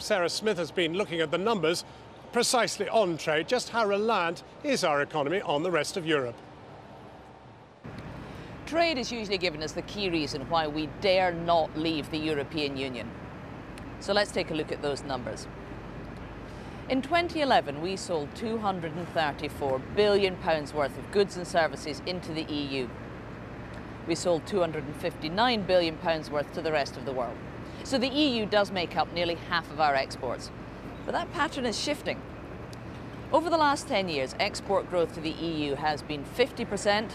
Sarah Smith has been looking at the numbers precisely on trade. Just how reliant is our economy on the rest of Europe? Trade is usually given as the key reason why we dare not leave the European Union. So let's take a look at those numbers. In 2011, we sold £234 billion worth of goods and services into the EU. We sold £259 billion worth to the rest of the world. So the EU does make up nearly half of our exports. But that pattern is shifting. Over the last 10 years, export growth to the EU has been 50%.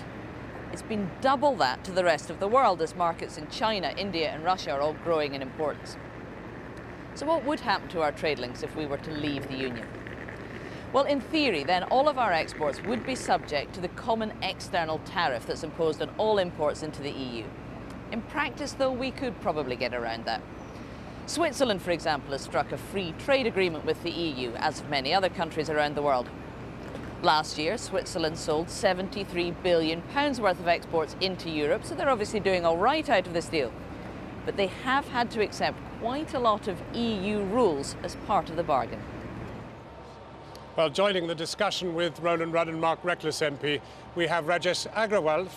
It's been double that to the rest of the world as markets in China, India and Russia are all growing in importance. So what would happen to our trade links if we were to leave the Union? Well, in theory, then all of our exports would be subject to the common external tariff that's imposed on all imports into the EU. In practice, though, we could probably get around that. Switzerland, for example, has struck a free trade agreement with the EU, as have many other countries around the world. Last year, Switzerland sold £73 billion worth of exports into Europe, so they're obviously doing all right out of this deal. But they have had to accept quite a lot of EU rules as part of the bargain. Well, joining the discussion with Roland Rudd and Mark Reckless MP, we have Rajesh Agrawal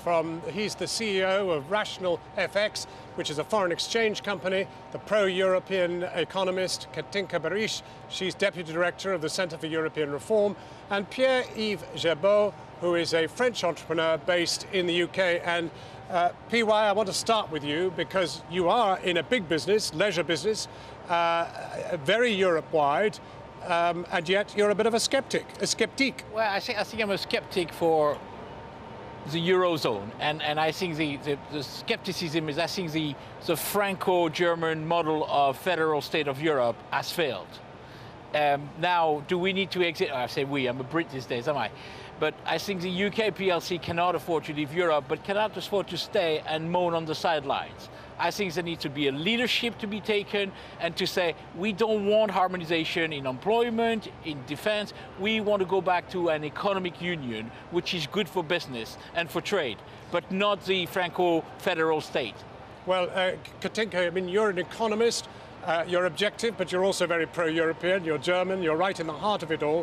he's the CEO of Rational FX, which is a foreign exchange company, the pro-European economist Katinka Berish, she's Deputy Director of the Centre for European Reform, and Pierre-Yves Gerbeau, who is a French entrepreneur based in the UK. And PY, I want to start with you because you are in a big business, leisure business, very Europe-wide. And yet you're a bit of a skeptic. Well, I think I'm a skeptic for the Eurozone. And I think the skepticism is I think the Franco-German model of federal state of Europe has failed. Now, do we need to exit? I say we, I'm a Brit these days, am I? But I think the UK PLC cannot afford to leave Europe, but cannot afford to stay and moan on the sidelines. I think there needs to be a leadership to be taken and to say, we don't want harmonization in employment, in defense. We want to go back to an economic union, which is good for business and for trade, but not the Franco-federal state. Well, Katinka, I mean, you're an economist. You're objective, but you're also very pro-European. You're German. You're right in the heart of it all.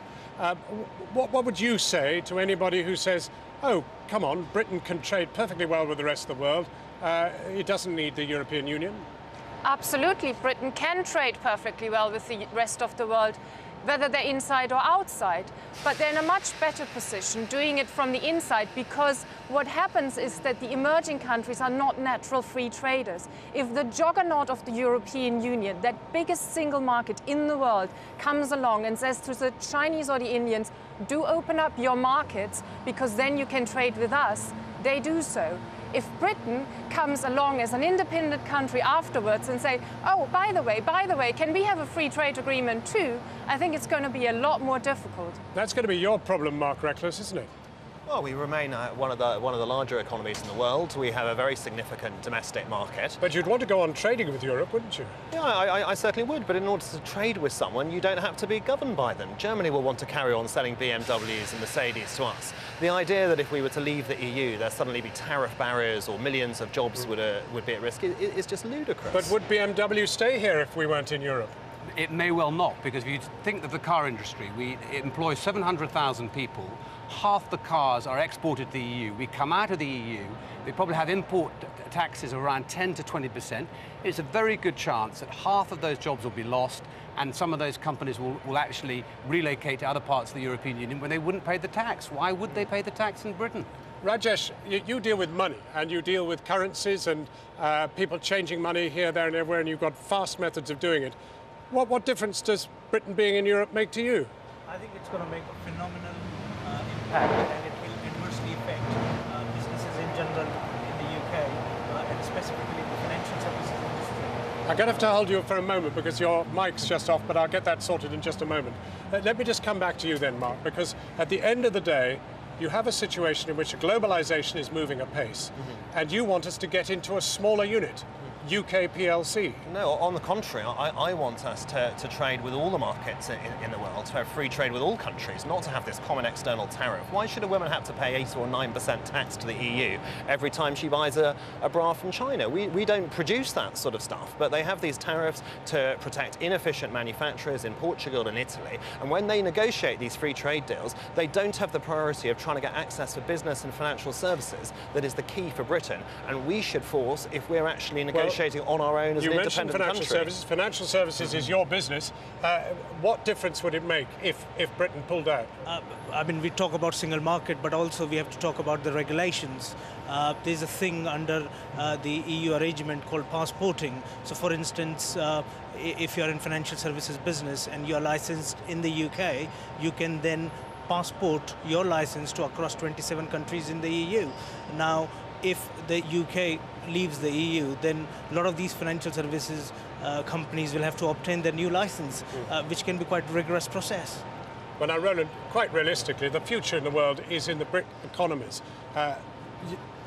What would you say to anybody who says, oh, come on, Britain can trade perfectly well with the rest of the world. It doesn't need the European Union? Absolutely. Britain can trade perfectly well with the rest of the world, whether they're inside or outside. But they're in a much better position doing it from the inside, because what happens is that the emerging countries are not natural free traders. If the juggernaut of the European Union, that biggest single market in the world, comes along and says to the Chinese or the Indians, do open up your markets because then you can trade with us, they do so. If Britain comes along as an independent country afterwards and say, oh, by the way, can we have a free trade agreement too? I think it's going to be a lot more difficult. That's going to be your problem, Mark Reckless, isn't it? Well, we remain one of the larger economies in the world. We have a very significant domestic market. But you'd want to go on trading with Europe, wouldn't you? Yeah, I certainly would, but in order to trade with someone, you don't have to be governed by them. Germany will want to carry on selling BMWs and Mercedes to us. The idea that if we were to leave the EU, there'd suddenly be tariff barriers or millions of jobs would be at risk is just ludicrous. But would BMW stay here if we weren't in Europe? It may well not, because if you think of the car industry, it employs 700,000 people. Half the cars are exported to the EU. We come out of the EU, we probably have import taxes around 10 to 20%. It's a very good chance that half of those jobs will be lost, and some of those companies will actually relocate to other parts of the European Union where they wouldn't pay the tax. Why would they pay the tax in Britain? Rajesh, you deal with money and you deal with currencies and people changing money here, there and everywhere, and you've got fast methods of doing it. What difference does Britain being in Europe make to you? I think it's going to make a phenomenal impact, and it will adversely affect businesses in general in the UK, and specifically the financial services industry. I'm going to have to hold you for a moment because your mic's just off, but I'll get that sorted in just a moment. Let me just come back to you then, Mark, because at the end of the day, you have a situation in which globalization is moving apace, and you want us to get into a smaller unit. UK PLC? No, on the contrary, I want us to trade with all the markets in the world, to have free trade with all countries, not to have this common external tariff. Why should a woman have to pay 8 or 9% tax to the EU every time she buys a bra from China? We don't produce that sort of stuff, but they have these tariffs to protect inefficient manufacturers in Portugal and Italy, and when they negotiate these free trade deals, they don't have the priority of trying to get access for business and financial services that is the key for Britain, and we should force if we're actually negotiating on our own as an independent country. Services. Financial services is your business. What difference would it make if Britain pulled out? I mean, we talk about single market, but also we have to talk about the regulations. There's a thing under the EU arrangement called passporting. So, for instance, if you're in financial services business and you're licensed in the UK, you can then passport your license to across 27 countries in the EU. Now, if the UK leaves the EU, then a lot of these financial services companies will have to obtain their new license, which can be quite a rigorous process. Well, now, Roland, quite realistically, the future in the world is in the BRIC economies.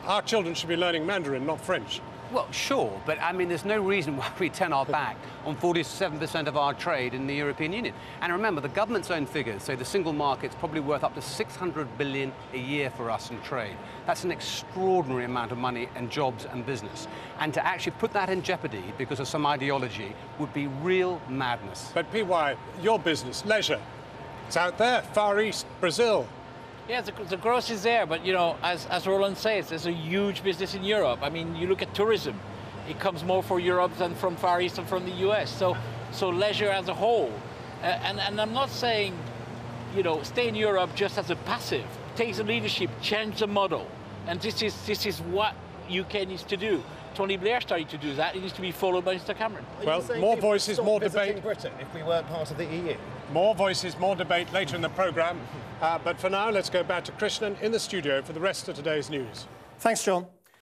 Our children should be learning Mandarin, not French. Well, sure, but I mean, there's no reason why we turn our back on 47% of our trade in the European Union. And remember, the government's own figures say the single market's probably worth up to 600 billion a year for us in trade. That's an extraordinary amount of money and jobs and business. And to actually put that in jeopardy because of some ideology would be real madness. But PY, your business, leisure, it's out there, Far East, Brazil. Yeah, the growth is there, but you know, as Roland says, there's a huge business in Europe. I mean, you look at tourism; it comes more for Europe than from Far East and from the US. So leisure as a whole, and I'm not saying, you know, stay in Europe just as a passive. Take the leadership, change the model, and this is what UK needs to do. Tony Blair started to do that. It needs to be followed by Mr. Cameron. Well, more voices, more debate. Britain if we weren't part of the EU. More voices, more debate later in the programme. But for now, let's go back to Krishnan in the studio for the rest of today's news. Thanks, John.